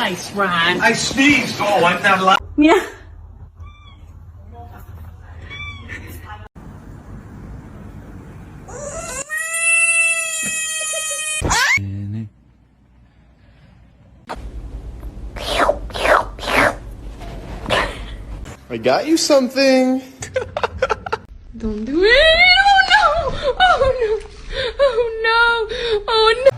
Nice, Ron. I sneezed. Oh, I'm not allowed. Yeah. I got you something. Don't do it. Oh no. Oh no. Oh no. Oh no.